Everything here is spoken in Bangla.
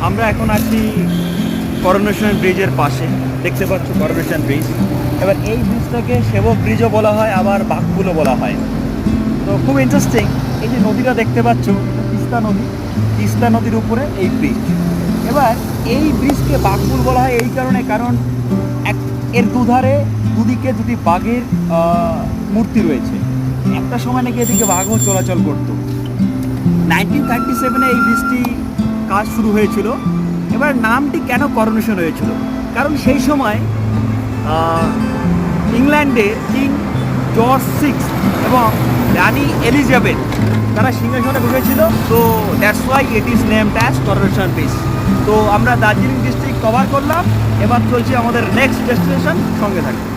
আমরা এখন আছি করোনেশন ব্রিজের পাশে, দেখতে পাচ্ছ করোনেশন ব্রিজ। এবার এই ব্রিজটাকে সেবক ব্রিজও বলা হয়, আবার বাঘপুলও বলা হয়। তো খুব ইন্টারেস্টিং, এই যে নদীটা দেখতে পাচ্ছ, তিস্তা নদী, তিস্তা নদীর উপরে এই ব্রিজ। এবার এই ব্রিজকে বাঘপুল বলা হয় এই কারণে, কারণ এর দুদিকে দুটি বাঘের মূর্তি রয়েছে। একটা সময় নাকি এদিকে বাঘও চলাচল করতো। 1937-এ এই ব্রিজটি কাজ শুরু হয়েছিল। এবার নামটি কেন করোনেশন হয়েছিল, কারণ সেই সময় ইংল্যান্ডের কিং জর্জ সিক্স এবং রানী এলিজাবেথ তারা সিংহাসনে বসেছিল। তো that's why it is named as coronation bridge. তো আমরা দার্জিলিং ডিস্ট্রিক্ট কভার করলাম, এবার চলছে আমাদের নেক্সট ডেস্টিনেশন, সঙ্গে থাকবে।